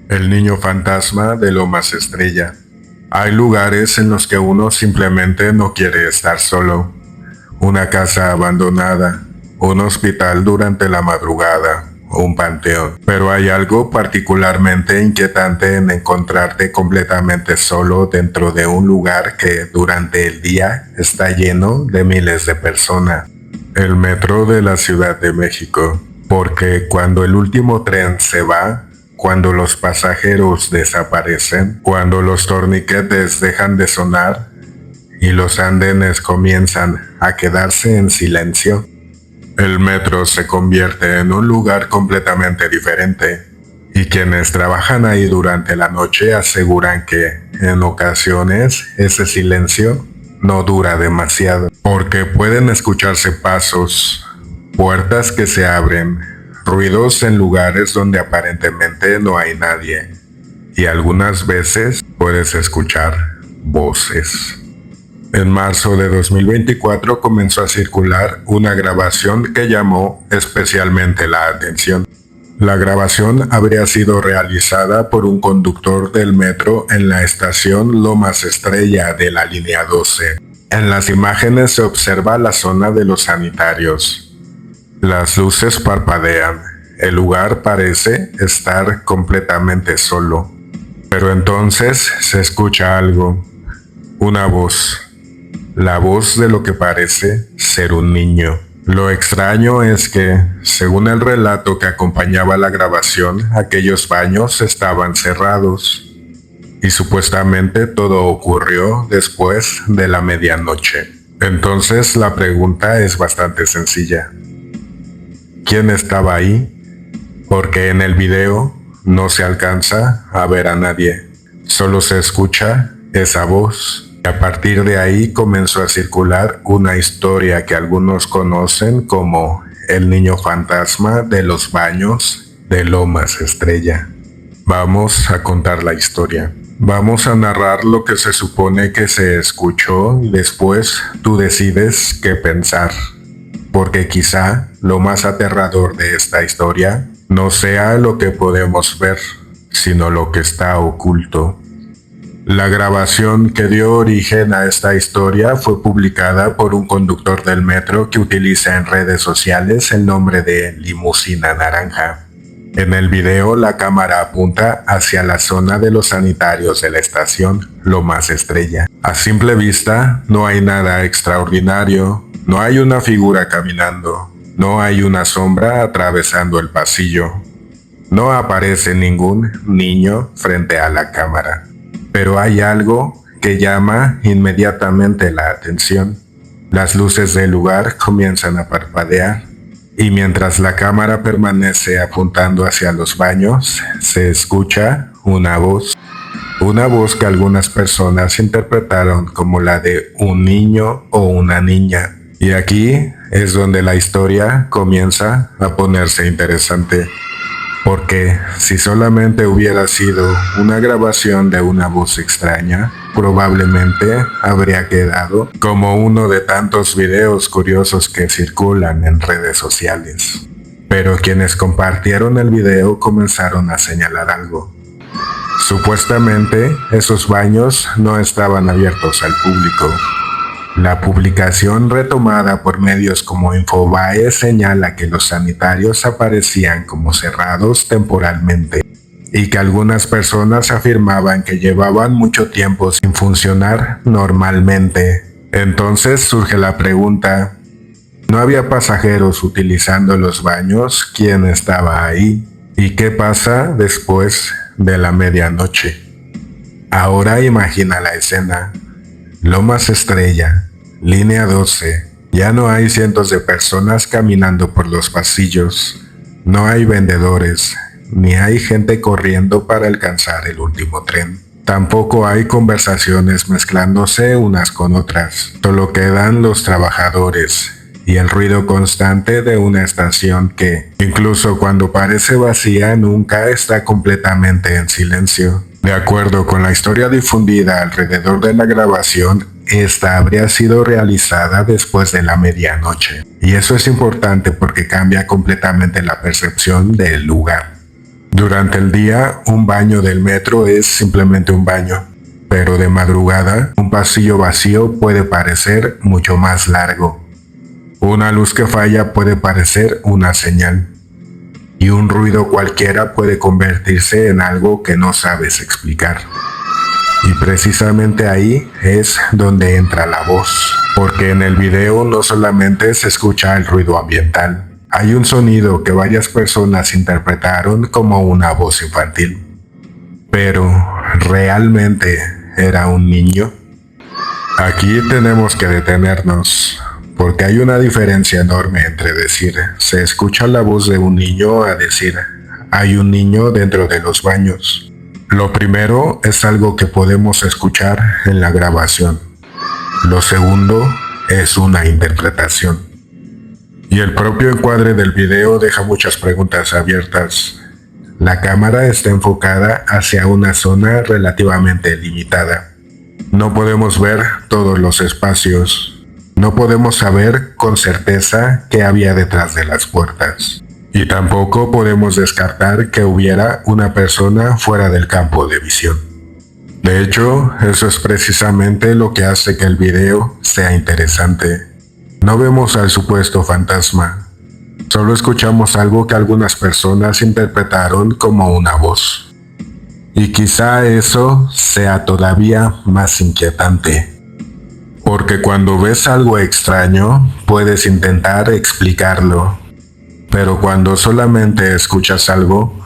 El niño fantasma de Lomas Estrella. Hay lugares en los que uno simplemente no quiere estar solo. Una casa abandonada, un hospital durante la madrugada, un panteón. Pero hay algo particularmente inquietante en encontrarte completamente solo dentro de un lugar que durante el día está lleno de miles de personas. El metro de la Ciudad de México. Porque cuando el último tren se va, cuando los pasajeros desaparecen, cuando los torniquetes dejan de sonar y los andenes comienzan a quedarse en silencio, el metro se convierte en un lugar completamente diferente. Y quienes trabajan ahí durante la noche aseguran que, en ocasiones, ese silencio no dura demasiado, porque pueden escucharse pasos, puertas que se abren, ruidos en lugares donde aparentemente no hay nadie, y algunas veces puedes escuchar voces. En marzo de 2024 comenzó a circular una grabación que llamó especialmente la atención. La grabación habría sido realizada por un conductor del metro en la estación Lomas Estrella de la línea 12. En las imágenes se observa la zona de los sanitarios. Las luces parpadean, el lugar parece estar completamente solo. Pero entonces se escucha algo, una voz, la voz de lo que parece ser un niño. Lo extraño es que, según el relato que acompañaba la grabación, aquellos baños estaban cerrados. Y supuestamente todo ocurrió después de la medianoche. Entonces la pregunta es bastante sencilla. ¿Quién estaba ahí? Porque en el video no se alcanza a ver a nadie, solo se escucha esa voz. Y a partir de ahí comenzó a circular una historia que algunos conocen como el niño fantasma de los baños de Lomas Estrella. Vamos a contar la historia. Vamos a narrar lo que se supone que se escuchó y después tú decides qué pensar. Porque quizá lo más aterrador de esta historia no sea lo que podemos ver, sino lo que está oculto. La grabación que dio origen a esta historia fue publicada por un conductor del metro que utiliza en redes sociales el nombre de Limusina Naranja. En el video la cámara apunta hacia la zona de los sanitarios de la estación Lomas Estrella. A simple vista no hay nada extraordinario. No hay una figura caminando, no hay una sombra atravesando el pasillo, no aparece ningún niño frente a la cámara, pero hay algo que llama inmediatamente la atención. Las luces del lugar comienzan a parpadear y mientras la cámara permanece apuntando hacia los baños, se escucha una voz que algunas personas interpretaron como la de un niño o una niña. Y aquí es donde la historia comienza a ponerse interesante, porque si solamente hubiera sido una grabación de una voz extraña, probablemente habría quedado como uno de tantos videos curiosos que circulan en redes sociales. Pero quienes compartieron el video comenzaron a señalar algo. Supuestamente esos baños no estaban abiertos al público. La publicación retomada por medios como Infobae señala que los sanitarios aparecían como cerrados temporalmente y que algunas personas afirmaban que llevaban mucho tiempo sin funcionar normalmente. Entonces surge la pregunta, ¿no había pasajeros utilizando los baños? ¿Quién estaba ahí? ¿Y qué pasa después de la medianoche? Ahora imagina la escena. Lomas Estrella, línea 12. Ya no hay cientos de personas caminando por los pasillos. No hay vendedores, ni hay gente corriendo para alcanzar el último tren. Tampoco hay conversaciones mezclándose unas con otras. Solo quedan los trabajadores y el ruido constante de una estación que, incluso cuando parece vacía, nunca está completamente en silencio. De acuerdo con la historia difundida alrededor de la grabación, esta habría sido realizada después de la medianoche. Y eso es importante porque cambia completamente la percepción del lugar. Durante el día, un baño del metro es simplemente un baño, pero de madrugada, un pasillo vacío puede parecer mucho más largo. Una luz que falla puede parecer una señal, y un ruido cualquiera puede convertirse en algo que no sabes explicar. Y precisamente ahí es donde entra la voz, porque en el video no solamente se escucha el ruido ambiental, hay un sonido que varias personas interpretaron como una voz infantil. Pero, ¿realmente era un niño? Aquí tenemos que detenernos, porque hay una diferencia enorme entre decir se escucha la voz de un niño a decir hay un niño dentro de los baños. Lo primero es algo que podemos escuchar en la grabación. Lo segundo es una interpretación. Y el propio encuadre del video deja muchas preguntas abiertas. La cámara está enfocada hacia una zona relativamente limitada. No podemos ver todos los espacios. No podemos saber con certeza qué había detrás de las puertas. Y tampoco podemos descartar que hubiera una persona fuera del campo de visión. De hecho, eso es precisamente lo que hace que el video sea interesante. No vemos al supuesto fantasma, solo escuchamos algo que algunas personas interpretaron como una voz. Y quizá eso sea todavía más inquietante. Porque cuando ves algo extraño, puedes intentar explicarlo. Pero cuando solamente escuchas algo,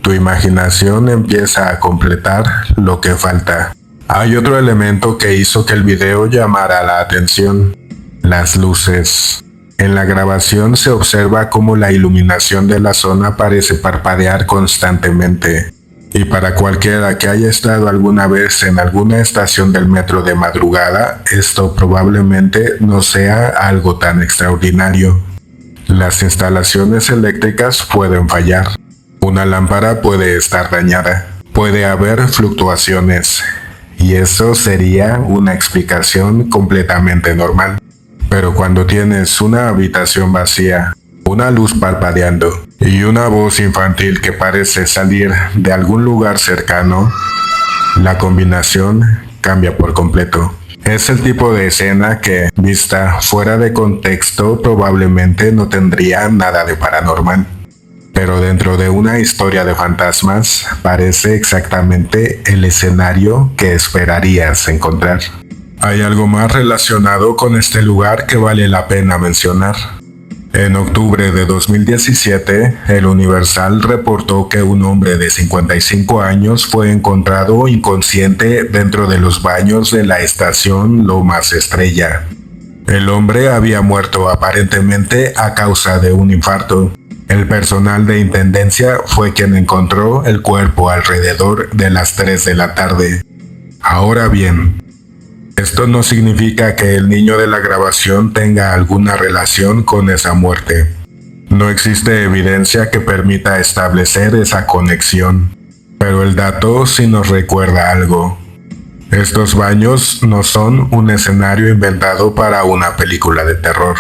tu imaginación empieza a completar lo que falta. Hay otro elemento que hizo que el video llamara la atención. Las luces. En la grabación se observa cómo la iluminación de la zona parece parpadear constantemente. Y para cualquiera que haya estado alguna vez en alguna estación del metro de madrugada, esto probablemente no sea algo tan extraordinario. Las instalaciones eléctricas pueden fallar. Una lámpara puede estar dañada. Puede haber fluctuaciones. Y eso sería una explicación completamente normal. Pero cuando tienes una habitación vacía, una luz parpadeando y una voz infantil que parece salir de algún lugar cercano, la combinación cambia por completo. Es el tipo de escena que, vista fuera de contexto, probablemente no tendría nada de paranormal. Pero dentro de una historia de fantasmas, parece exactamente el escenario que esperarías encontrar. Hay algo más relacionado con este lugar que vale la pena mencionar. En octubre de 2017, el Universal reportó que un hombre de 55 años fue encontrado inconsciente dentro de los baños de la estación Lomas Estrella. El hombre había muerto aparentemente a causa de un infarto. El personal de intendencia fue quien encontró el cuerpo alrededor de las 3 de la tarde. Ahora bien, esto no significa que el niño de la grabación tenga alguna relación con esa muerte. No existe evidencia que permita establecer esa conexión, pero el dato sí nos recuerda algo. Estos baños no son un escenario inventado para una película de terror.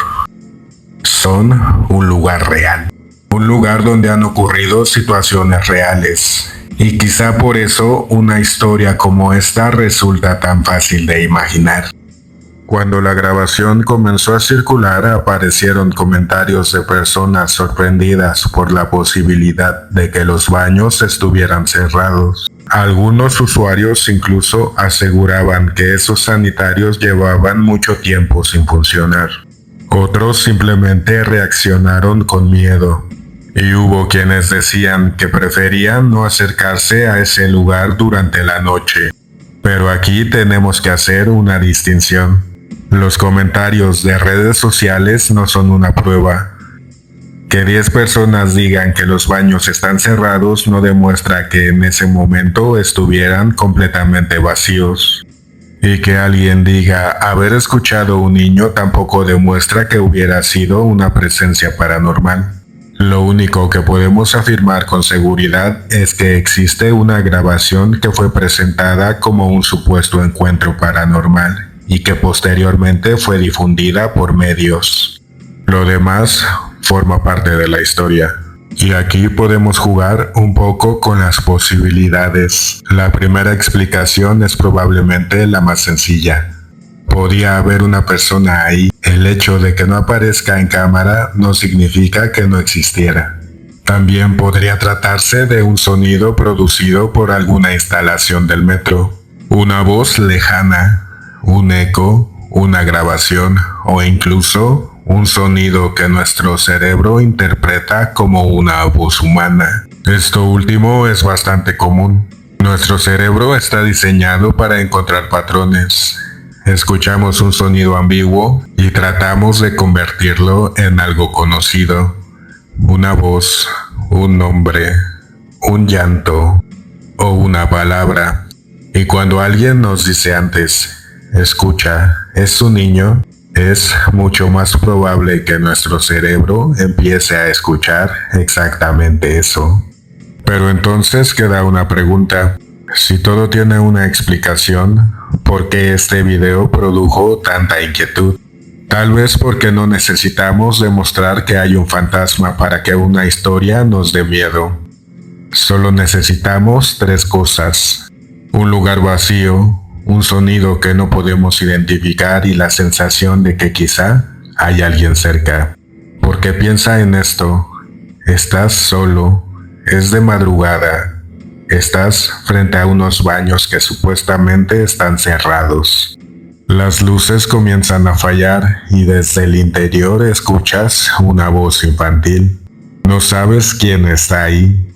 Son un lugar real. Un lugar donde han ocurrido situaciones reales. Y quizá por eso una historia como esta resulta tan fácil de imaginar. Cuando la grabación comenzó a circular, aparecieron comentarios de personas sorprendidas por la posibilidad de que los baños estuvieran cerrados. Algunos usuarios incluso aseguraban que esos sanitarios llevaban mucho tiempo sin funcionar. Otros simplemente reaccionaron con miedo. Y hubo quienes decían que preferían no acercarse a ese lugar durante la noche. Pero aquí tenemos que hacer una distinción. Los comentarios de redes sociales no son una prueba. Que 10 personas digan que los baños están cerrados no demuestra que en ese momento estuvieran completamente vacíos. Y que alguien diga haber escuchado a un niño tampoco demuestra que hubiera sido una presencia paranormal. Lo único que podemos afirmar con seguridad es que existe una grabación que fue presentada como un supuesto encuentro paranormal y que posteriormente fue difundida por medios. Lo demás forma parte de la historia. Y aquí podemos jugar un poco con las posibilidades. La primera explicación es probablemente la más sencilla. Podría haber una persona ahí. El hecho de que no aparezca en cámara no significa que no existiera. También podría tratarse de un sonido producido por alguna instalación del metro. Una voz lejana, un eco, una grabación o incluso un sonido que nuestro cerebro interpreta como una voz humana. Esto último es bastante común. Nuestro cerebro está diseñado para encontrar patrones. Escuchamos un sonido ambiguo y tratamos de convertirlo en algo conocido. Una voz, un nombre, un llanto o una palabra. Y cuando alguien nos dice antes, escucha, es un niño, es mucho más probable que nuestro cerebro empiece a escuchar exactamente eso. Pero entonces queda una pregunta. Si todo tiene una explicación, ¿por qué este video produjo tanta inquietud? Tal vez porque no necesitamos demostrar que hay un fantasma para que una historia nos dé miedo. Solo necesitamos 3 cosas. Un lugar vacío, un sonido que no podemos identificar y la sensación de que quizá hay alguien cerca. Porque piensa en esto, estás solo, es de madrugada, estás frente a unos baños que supuestamente están cerrados. Las luces comienzan a fallar y desde el interior escuchas una voz infantil. No sabes quién está ahí,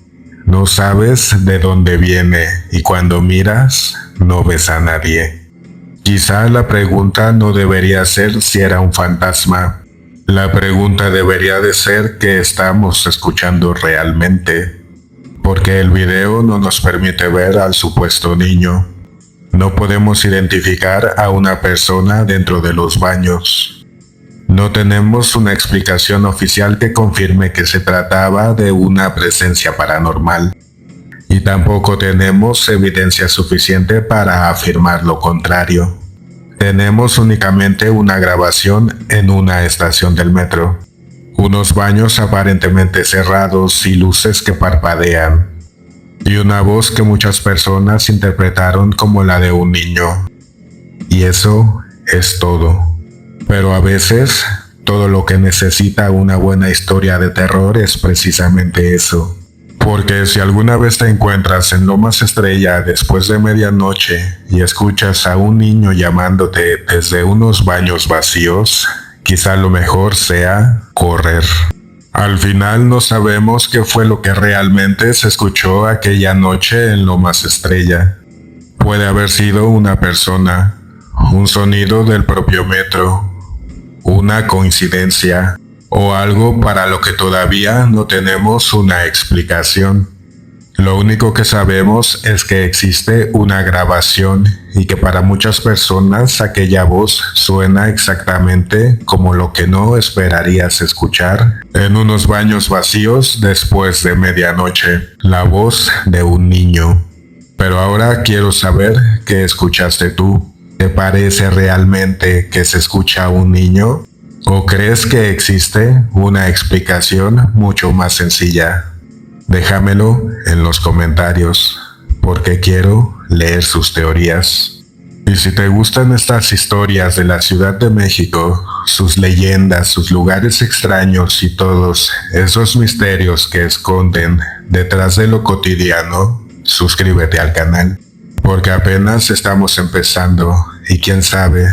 no sabes de dónde viene y cuando miras no ves a nadie. Quizá la pregunta no debería ser si era un fantasma. La pregunta debería de ser qué estamos escuchando realmente. Porque el video no nos permite ver al supuesto niño. No podemos identificar a una persona dentro de los baños. No tenemos una explicación oficial que confirme que se trataba de una presencia paranormal. Y tampoco tenemos evidencia suficiente para afirmar lo contrario. Tenemos únicamente una grabación en una estación del metro. Unos baños aparentemente cerrados y luces que parpadean. Y una voz que muchas personas interpretaron como la de un niño. Y eso es todo. Pero a veces, todo lo que necesita una buena historia de terror es precisamente eso. Porque si alguna vez te encuentras en Lomas Estrella después de medianoche y escuchas a un niño llamándote desde unos baños vacíos, quizá lo mejor sea correr. Al final no sabemos qué fue lo que realmente se escuchó aquella noche en Lomas Estrella. Puede haber sido una persona, un sonido del propio metro, una coincidencia o algo para lo que todavía no tenemos una explicación. Lo único que sabemos es que existe una grabación y que para muchas personas aquella voz suena exactamente como lo que no esperarías escuchar en unos baños vacíos después de medianoche, la voz de un niño. Pero ahora quiero saber qué escuchaste tú. ¿Te parece realmente que se escucha a un niño? ¿O crees que existe una explicación mucho más sencilla? Déjamelo en los comentarios, porque quiero leer sus teorías. Y si te gustan estas historias de la Ciudad de México, sus leyendas, sus lugares extraños y todos esos misterios que esconden detrás de lo cotidiano, suscríbete al canal, porque apenas estamos empezando y quién sabe,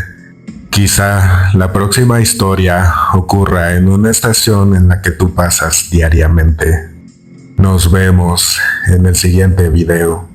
quizá la próxima historia ocurra en una estación en la que tú pasas diariamente. Nos vemos en el siguiente video.